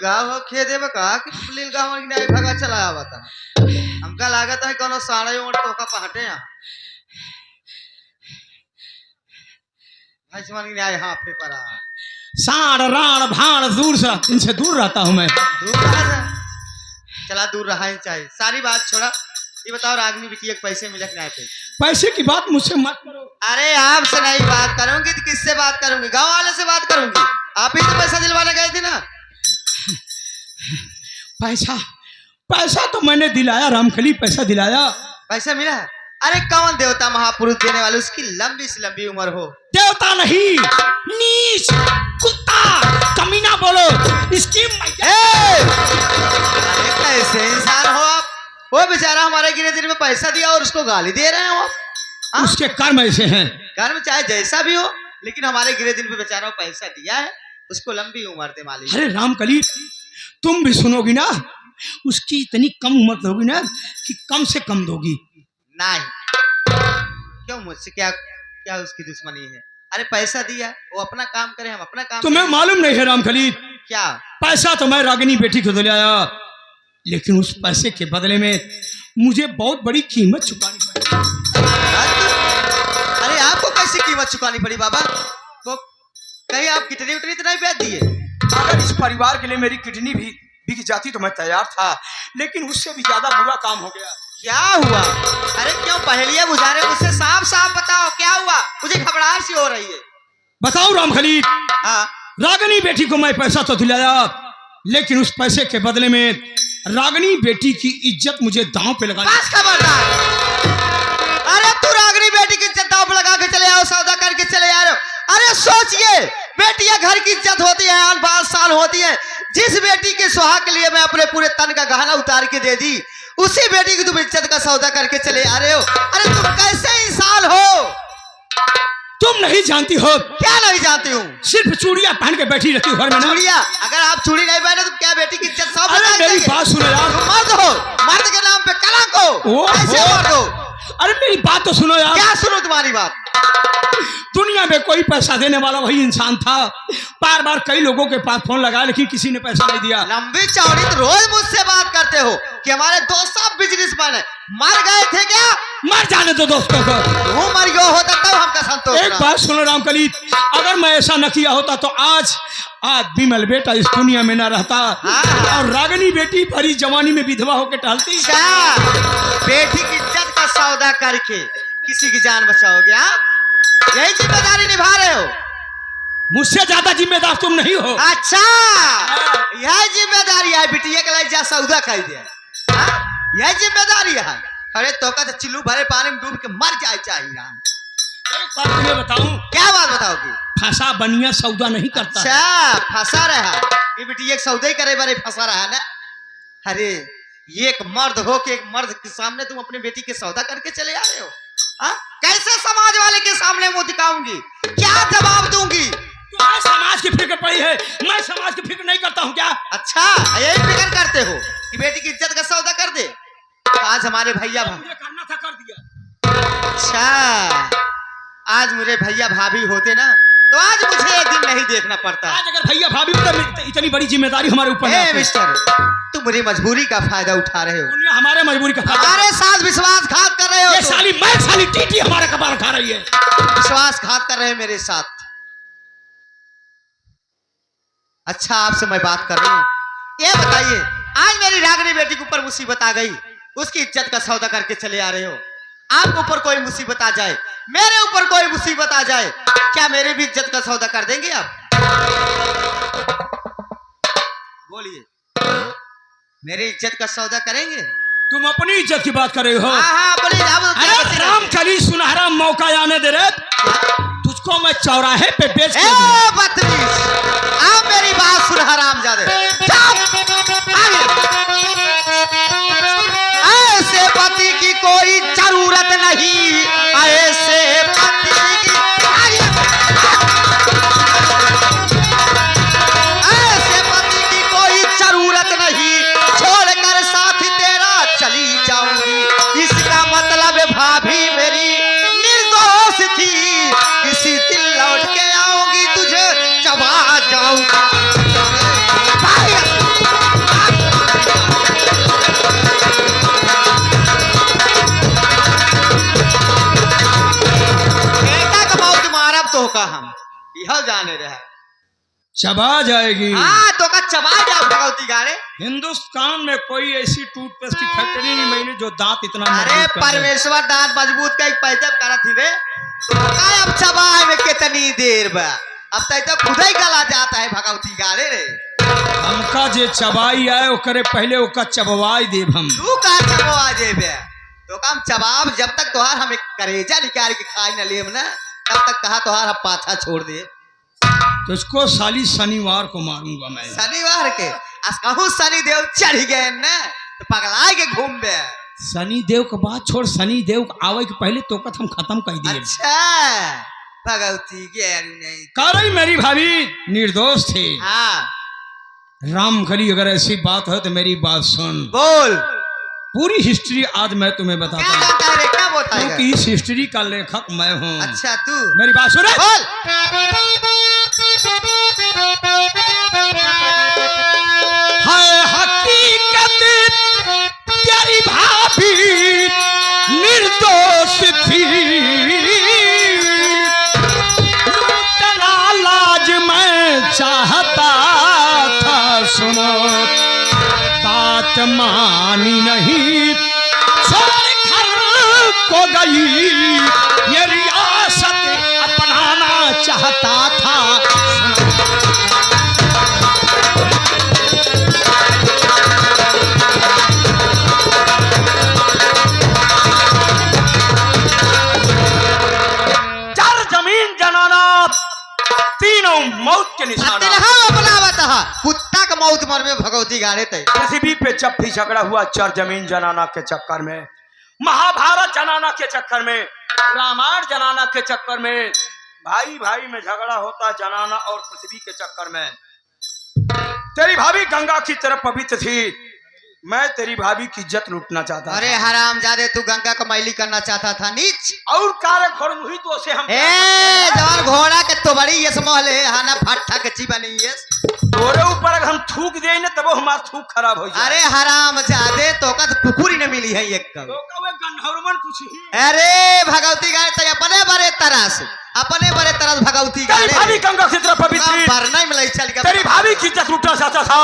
गाँव हो खे देव का कि लील गाँव नहीं भगा चला आवता हमका लागत है कोनो साड़े और टोका पहटे यहाँ भाई नहीं आए हाँ पे पड़ा साड़ राण भाण दूर से इनसे दूर रहता हूँ मैं। दूर रहा चला दूर रहा ही चाहिए सारी बात छोड़ा ये बताओ रागनी बिटिया के पैसे मिले नहीं पे पैसे की बात मुझसे मत करो। अरे आपसे नहीं बात करूंगी तो किससे बात करूंगी गांव वाले से बात करूंगी आप ही तो पैसा दिलवाने गए थे ना। पैसा पैसा तो मैंने दिलाया रामकली पैसा दिलाया पैसा मिला है। अरे कौन देवता महापुरुष देने वाले उसकी लंबी से लंबी उम्र हो। देवता नहीं नीच कुत्ता कमीना बोलो इसकी अरे कैसे इंसान हो आप वो बेचारा हमारे गिने दिन में पैसा दिया और उसको गाली दे रहे हो आप। उसके कर्म ऐसे हैं कर्म चाहे जैसा भी हो लेकिन हमारे गिने दिन पे बेचारा पैसा दिया है उसको लंबी उम्र दे मालिक। अरे रामकली तुम भी सुनोगी ना उसकी इतनी कम उम्र होगी ना कि कम से कम दोगी नहीं क्यों मुझसे क्या क्या उसकी दुश्मनी है। अरे पैसा दिया वो अपना काम करे हम अपना काम तुम्हें मालूम नहीं है रामकली क्या पैसा तो मैं रागिनी बेटी को दिलाया लेकिन उस पैसे के बदले में मुझे बहुत बड़ी कीमत चुकानी पड़ी। अरे आपको कैसी कीमत चुकानी पड़ी बाबा तो कहीं आप कितनी उतनी तो नहीं बेच दिए। अगर इस परिवार के लिए मेरी किडनी भी बिक जाती तो मैं तैयार था लेकिन उससे भी ज्यादा बुरा काम हो गया। क्या हुआ? अरे क्यों पहेलियां बुझा रहे मुझसे साफ साफ बताओ क्या हुआ मुझे घबराहट सी हो रही है। बताओ रामकली। हाँ रागिनी बेटी को मैं पैसा तो दिलाया लेकिन उस पैसे के बदले में रागिनी बेटी की इज्जत मुझे दांव पे लगानी। बस खबरदार। अरे तू रागिनी बेटी की इज्जत दांव पे लगा के चले आओ सौदा करके चले आ रहे हो। अरे सोचिए बेटियां घर की इज्जत होती है 8-5 साल होती है जिस बेटी के सुहाग के लिए मैं अपने पूरे तन का गहना उतार के दे दी उसी बेटी की तुम इज्जत का सौदा करके चले आ रहे हो। अरे तुम कैसे इंसान हो? तुम नहीं जानती हो। क्या नहीं जानती हूँ? सिर्फ चूड़ियां पहन के बैठी रहती हो घर में। चूड़िया अगर आप चूड़ी नहीं पहने तो क्या बेटी की इज्जत सब अरे मेरी बात सुनो यार। तुम मर्द हो मर्द के नाम पे कलंक हो ऐसे मर्द हो। अरे मेरी बात तो सुनो यार। क्या सुनो तुम्हारी बात? दुनिया में कोई पैसा देने वाला वही इंसान था। बार बार कई लोगों के पास फोन लगाया लेकिन किसी ने पैसा नहीं दिया। लंबी चौड़ी तो रोज मुझसे बात करते हो कि हमारे दोस्त सब बिजनेसमैन है। मर गए थे क्या? मर जाने दो दोस्तों को। तू मर गया होता तब हमका संतोष। एक बात सुनो रामकली अगर मैं ऐसा न किया होता तो आज विमल बेटा इस दुनिया में न रहता। और रागिनी बेटी भरी जवानी में विधवा होकर टहलती। बेटी की इज्जत का सौदा करके किसी की जान बचाओगे? यही जिम्मेदारी निभा रहे हो। मुझसे ज्यादा जिम्मेदार तुम नहीं हो। अच्छा यह जिम्मेदारी है बिटिया के लिए जा सौदा कर दिया यह जिम्मेदारी है। अरे तो का चिल्लू भरे पानी में डूब के मर जाए चाहिए। एक बात तुम्हें बताऊं। क्या बात बताओगी? फंसा बनिया सौदा नहीं करता। अच्छा फंसा रहा ये बिटिया एक सौदा ही करे बारे फंसा रहा ना। अरे ये एक मर्द हो कि एक मर्द के सामने तुम अपनी बेटी के सौदा करके चले आ रहे हो। कैसे समाज वाले के सामने मुंह दिखाऊंगी? क्या जवाब दूंगी? तुम्हें समाज की फिक्र पड़ी है मैं समाज की फिक्र नहीं करता हूँ क्या? अच्छा यही फिक्र करते हो कि बेटी की इज्जत का सौदा कर दे। आज हमारे भैया करना था कर दिया। अच्छा आज मेरे भैया भाभी होते ना तो आज मुझे एक दिन नहीं देखना पड़ता। आज अगर भैया भाभी तो इतनी बड़ी जिम्मेदारी हमारे ऊपर है। मिस्टर तुम मेरी मजबूरी का फायदा उठा रहे हो। हमारे मजबूरी का फायदा हमारे साथ विश्वासघात कर रहे हो। ये साली टीटी हमारे कपाल खा रही है। विश्वासघात कर रहे हैं मेरे साथ। अच्छा आपसे मैं बात कर रही हूँ ये बताइए आज मेरी रागिनी बेटी के ऊपर मुसीबत आ गई उसकी इज्जत का सौदा करके चले आ रहे हो। आपके ऊपर कोई मुसीबत आ जाए मेरे ऊपर कोई मुसीबत आ जाए क्या मेरी भी इज्जत का सौदा कर देंगे आप? बोलिए मेरी इज्जत का सौदा करेंगे? तुम अपनी इज्जत की बात कर रहे हो। अरे रामकली सुनहरा मौका आने दे रहे तुझको मैं चौराहे पे बेच बदतमीज आप मेरी बात सुन हरामजादे। ऐसे पति की कोई जरूरत नहीं ऐसे पति की ऐसे पति की कोई जरूरत नहीं छोड़कर साथ तेरा चली जाऊंगी। इसका मतलब भाभी मेरी निर्दोष थी किसी दिन लौट के आऊंगी तुझे चबा जाऊंगी। जाने रहा चबा जाएगी। हाँ तो का चबा जाओ भगवती गाने। हिंदुस्तान में कोई ऐसी टूथपेस्ट की फैक्ट्री नहीं मैंने जो दांत इतना अरे मजबूत कर दे। परमेश्वर दांत मजबूत का एक पैदल करा थी रे। का अब चबाए में कितनी देर बा, अब तो खुद ही गला जाता है भगवती गाने रे। हमका जे चबाई आए ओकरे पहले ओका चबवाई देव हम। तू का चबवा जेबे तो काम चबाब जब तक तोहार हम एक करेजा निकाल के खाए न लेब ना तब तक कहा तोहार हम पाछा छोड़ दे। तुझको साली शनिवार को मारूंगा मैं। शनिवार के कहूँ शनि देव चढ़ गए न तो पगला के घूम बे। शनि देव के बात छोड़, शनि देव के आवे के पहले तोकत हम खत्म कर दिए। अच्छा भगवती के नहीं कारई मेरी भाभी निर्दोष थे। हाँ राम खरी अगर ऐसी बात है तो मेरी बात सुन। बोल पूरी हिस्ट्री आज मैं तुम्हें बताता क्या हूँ जानता है रे, क्या बोलता है? क्योंकि इस हिस्ट्री का लेखक मैं हूँ। अच्छा तू मेरी बात सुन। बोल। है हकीकत तेरी भाभी निर्दोष थी, लूटना लाज मैं चाहता था, सुनो बात मानी नहीं, छोड़ घर को गई, ये रियासत अपनाना चाहता था। तीनों मौत के निशाना। कुत्ता का मौत मर में भगवती गाड़े थे। पृथ्वी पे जब भी झगड़ा हुआ चर जमीन जनाना के चक्कर में, महाभारत जनाना के चक्कर में, रामायण जनाना के चक्कर में, भाई भाई में झगड़ा होता जनाना और पृथ्वी के चक्कर में। तेरी भाभी गंगा की तरफ पवित्र थी, मैं तेरी भाभी की इज्जत लूटना चाहता। अरे हरामजादे तू गंगा को मैली करना चाहता था नीच और कारक घोड़ हुई तो उसे हम जवान घोड़ा के तो बड़ी यस मोहले हाना फट्टा के ची बनी यस तोरे ऊपर अगर हम थूक दे ना तब हमारा थूक खराब हो जाए। अरे हरामजादे तो का कुकुरी न मिली है एक कब तो का वे गंधर्वन पूछी। अरे भगवती गाड़े तो अपने बड़े तरस भगवती गाड़े तेरी भाभी गंगा की तरफ पवित्र थी, भरना में लई चल तेरी भाभी की इज्जत लूटना चाहता था,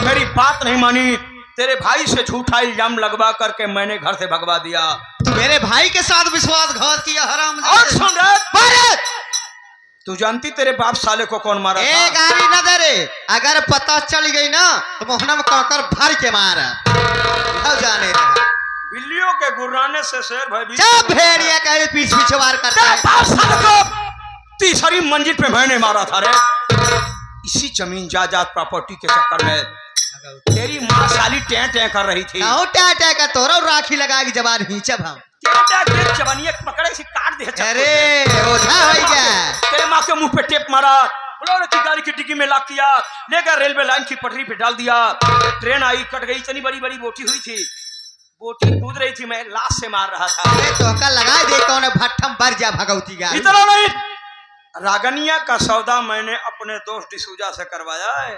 मेरी बात नहीं मानी, तेरे भाई से झूठा इल्जाम लगवा करके मैंने घर से भगवा दिया। तू मेरे भाई के साथ विश्वासघात किया हराम। और सुन रे, तू जानती तेरे बाप साले को कौन मारा था? गाड़ी न दे रे, अगर पता चल गई ना तो मोहना में काकर भर के मारा। जाने रे बिल्लियों के गुर्राने से शेर भय जब भेड़िया कहे पीछ पीछे वार करता है। बाप साले को तीसरी मंजिल पे मैंने मारा था रे, इसी जमीन जायदाद प्रॉपर्टी के चक्कर में। तेरी माँ साली टै टै कर रही थी। टै टै का तोरा राखी लगा के जवान हिंचब हम तेरे जवानिया पकड़े से काट दे। अरे ओझा हो गया। तेरे माँ के मुंह पे टेप मारा, बोलो की गाड़ी की डिग्गी में लॉक किया, लेकर रेलवे लाइन की पटरी पे डाल दिया। ट्रेन आई, कट गई, इतनी बड़ी बड़ी बोटी हुई थी, बोटी कूद रही थी, मैं लाश से मार रहा था। अरे तो का लगा दे कौन भट्ठम बर जा भगवती गाड़ी। इतना नहीं, रागनिया का सौदा मैंने अपने दोस्त डिसूजा से करवाया है,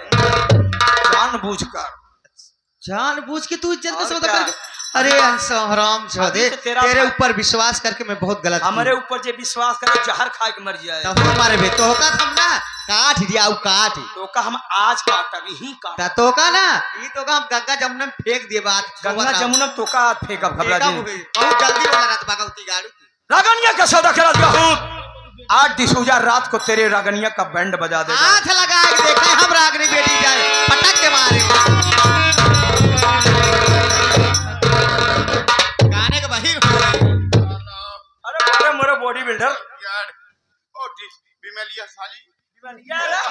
जानबूझ के तू इज्जत का सौदा कर। अरे हराम छोदे तेरे ऊपर विश्वास करके मैं बहुत गलत। हमारे ऊपर जे विश्वास करे जहर खा के मर जाए। तब मारे बे तो का हम ना काट दिया उ काट तो का हम आज काट ही काट तो का ना ई तो का हम गंगा जमुना में फेंक दे बात। गंगा जमुना तो का फेंक अब घबरा जी बहुत जल्दी बोला रात भगवती गाड़ी रागनिया का सौदा करा दिया हूं। आज डिसूजा रात को तेरे रागनिया का बैंड बजा देगा। हाथ लगा के देखा हम रागनी बेटी जाए पटक के मारे गाने के बाहर। अरे अरे मोरे बॉडी बिल्डर यार ओ बिमलिया साली बिमलिया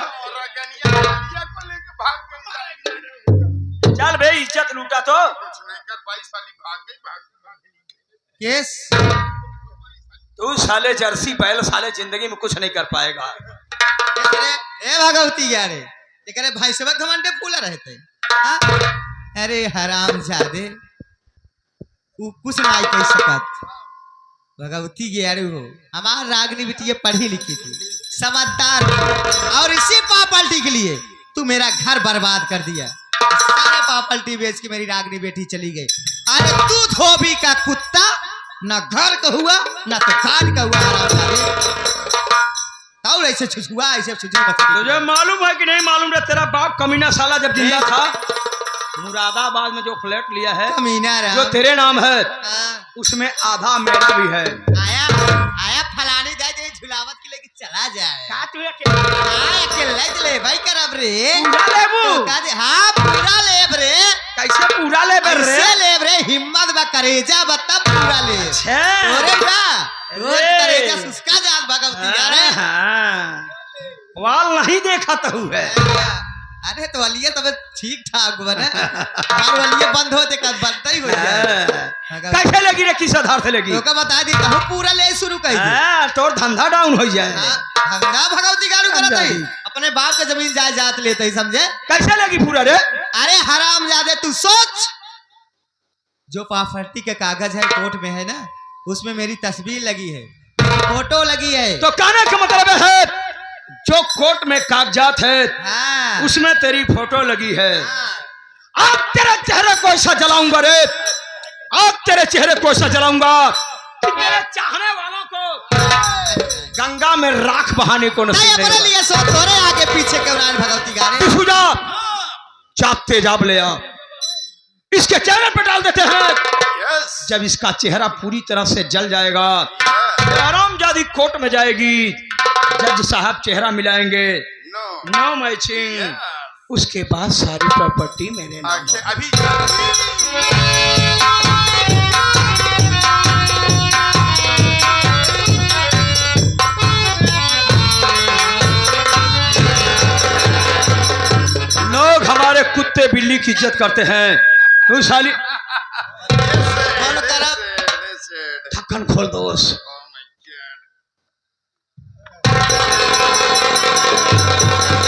को लेके भाग चल बे इज्जत लूटा तो कुछ नहीं कर भाई, साली भाग गई केस तू साले जर्सी बैल साले जिंदगी में कुछ नहीं कर पाएगा। ए भगवती यारे एकरे भाई सब घमंडे फूला रहते। अरे हराम जादे उ कुछ नहीं कह सकत। भगवती यारे हो हमार रागनी बिटिया पढ़ी लिखी थी, समझदार थी, और इसी पापल्टी के लिए तू मेरा घर बर्बाद कर दिया। सारे पापल्टी बेच के मेरी रागनी बेटी चली गई। अरे तू धोबी का कुत्ता, ना घर का हुआ ना तो कान का हुआ। और ऐसे छुछुआ ऐसे छुछुआ मछली तुझे मालूम है कि नहीं मालूम रे, तेरा बाप कमीना साला जब जिंदा था मुरादाबाद में जो फ्लैट लिया है कमीना रहा जो तेरे नाम है हाँ। उसमें आधा मेरा भी है। आया आया फलाने जाए जे झुलावत के लेके चला जाए का तू अकेले ले भाई करब रे पूरा लेबू? तो का दे हां पूरा लेब रे कैसे पूरा ले बर रे? कैसे लेब रे हिम्मत बा करेजा बता पूरा ले छे ओरे बा रोज अरे। करेजा सुस्का जात भगवती यार हाँ, वाल नहीं देखा तो है। अरे तो वालिए तब ठीक ठाक बने और वालिए बंद होते का बनता ही हो जाए कैसे लगी रे, किस आधार से लगी? तो का बता दी कहूं पूरा ले शुरू कर दे हाँ, तोर धंधा डाउन हो जाए। धंधा भगवती गारू करत है अपने बाप के जमीन जायदाद लेते ही समझे कैसे लगी पूरा रे? अरे हराम जादे तू सोच जो प्रॉपर्टी के कागज है कोर्ट में है ना उसमें मेरी तस्वीर लगी है फोटो लगी है तो कहने का मतलब है जो कोर्ट में कागजात है हाँ उसमें तेरी फोटो लगी है। हाँ। अब तेरे चेहरे को ऐसा जलाऊंगा रे, अब तेरे चेहरे को ऐसा जलाऊंगा कि तेरे चाहने वालों को गंगा में राख बहाने को नहीं नसीब अपने नहीं लिए सो थोड़े आगे पीछे कवरान भगवती गाने होगा। चाप तेजाब ले आ, इसके चेहरे पे डाल देते हैं। यस जब इसका चेहरा पूरी तरह से जल जाएगा आरामजादी कोर्ट में जाएगी, जज साहब चेहरा मिलाएंगे, नो नो मैचिंग, उसके बाद सारी प्रॉपर्टी मेरे नाम आखिर होगी। अभी लोग हमारे कुत्ते बिल्ली की इज्जत करते हैं, तू साली कौन करब ढक्कन खोल दोस्त।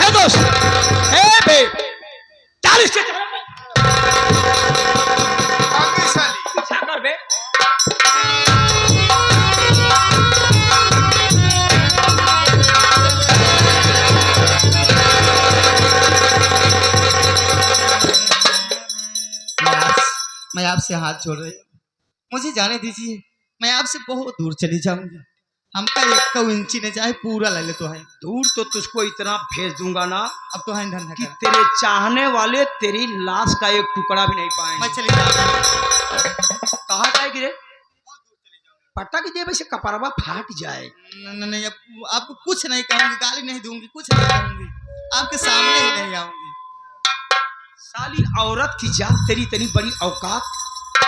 है दोस्त, ए बे 40 के चक्कर में पीछा कर बे। मैं आपसे हाथ जोड़ रही हूँ मुझे जाने दीजिए मैं आपसे बहुत दूर चली जाऊंगी हमका एक इंची ने चाहे पूरा ले ले तो है दूर तो तुझको इतना भेज दूंगा ना अब तो है धंधा कि कर तेरे चाहने वाले तेरी लाश का एक टुकड़ा भी नहीं मैं पाएंगे। चली जाऊंगी कहाँ जाएगी रे? पट्टा की जेब से कपड़वा फाट जाए। नहीं अब आपको कुछ नहीं कहूंगी गाली नहीं दूंगी कुछ नहीं कहूंगी आपके सामने ही नहीं आऊंगी साली औरत की जात तेरी तेरी बड़ी औकात,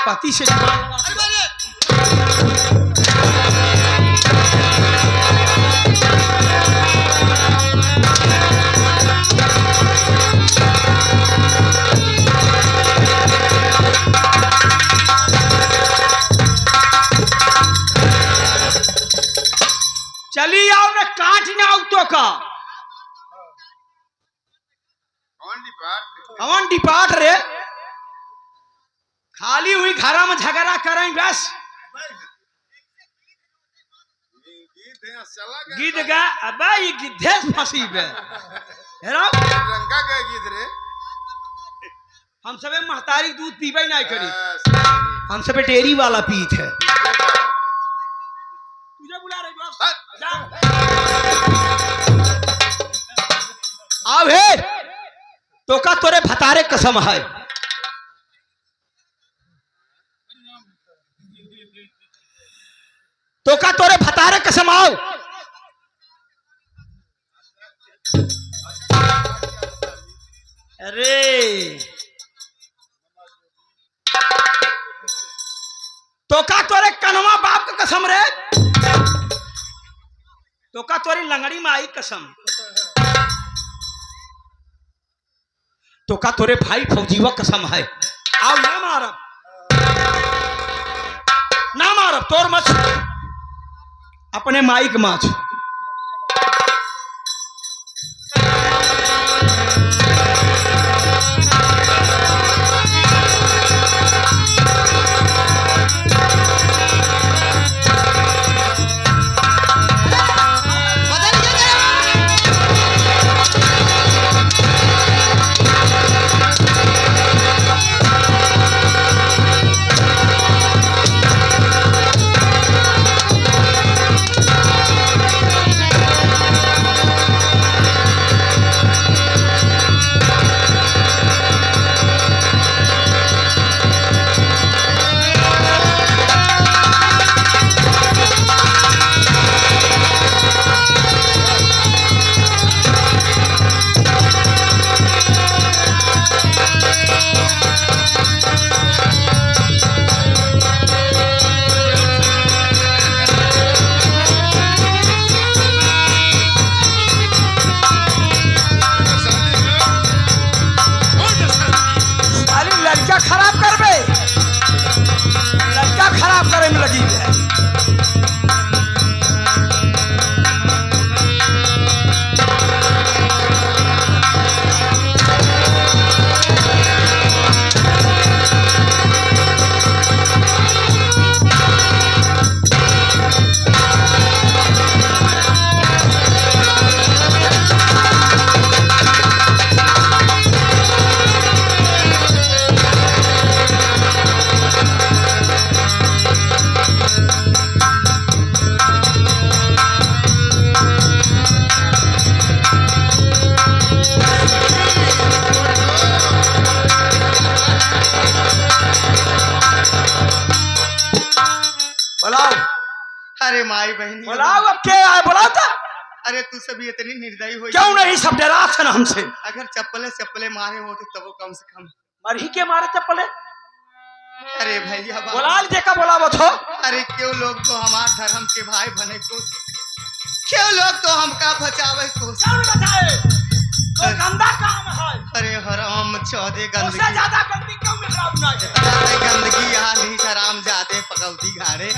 पति से जुबान लड़ा अरे के- बारे! चली आओ ने काट ना तो का कौन डिपार्ट रे? खाली हुई घरा में झगड़ा करें बस। गीत गा अबे ये गिद्धे फंसी बे हेरो। रंगा का गीत रे हम सबे महतारी दूध पीबे नहीं करी, हम सबे डेयरी वाला पीत है। तुझे बुला रही बस जा। अब है तो का तोरे भतारे कसम है, तो का तोरे भतारे कसम आओ। अरे तो का तोरे कनवा बाप का कसम रे, तो का तोरी लंगड़ी माई कसम, तो का तोरे भाई फौजीवा कसम है। आओ ना मारब ना मारब तोर मत अपने माई के माछ। बदल गया लड़का खराब करबे, लड़का खराब करे में लगी है। बुलाओ, अरे माई बहनी, बुलाओ, अब क्या है, बुलाओ था। अरे तू सभी इतनी निर्दयी हो क्यों नहीं, सब डरा थे ना हमसे। अगर चप्पले मारे हो तो तब कम से कम। मरही के मारे चप्पले। अरे भैया बुला देखा बोला थो। अरे क्यों लोग तो हमार धर्म के भाई बने को, क्यों लोग तो हमका बचावे को। तो गंदा काम है। अरे हराम चौदे गंदगी, उससे ज्यादा गंदी क्यों मिला अपना है? गंदगी यहाँ नहीं, हराम ज्यादा पकौती घाड़े।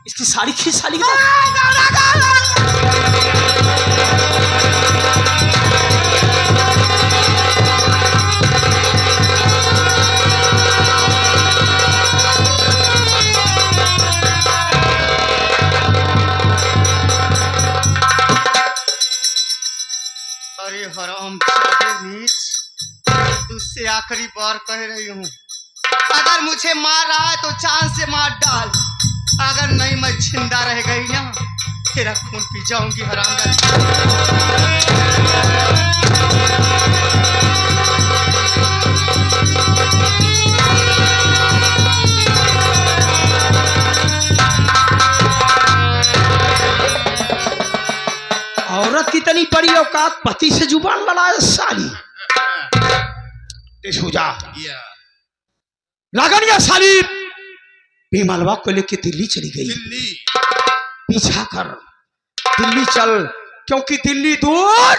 इसकी साड़ी खींच साड़ी अरे हराम तुझसे आखिरी बार कह रही हूँ, अगर मुझे मार रहा है तो चांद से मार डाल, अगर नहीं मैं जिंदा रह गई ना तेरा खून पी जाऊंगी हरामजादी। औरत कितनी बड़ी औकात, पति से जुबान लड़ाए साली। रागनिया साली भीमलवा को लेके दिल्ली चली गई। पीछा कर दिल्ली चल, क्योंकि दिल्ली दूर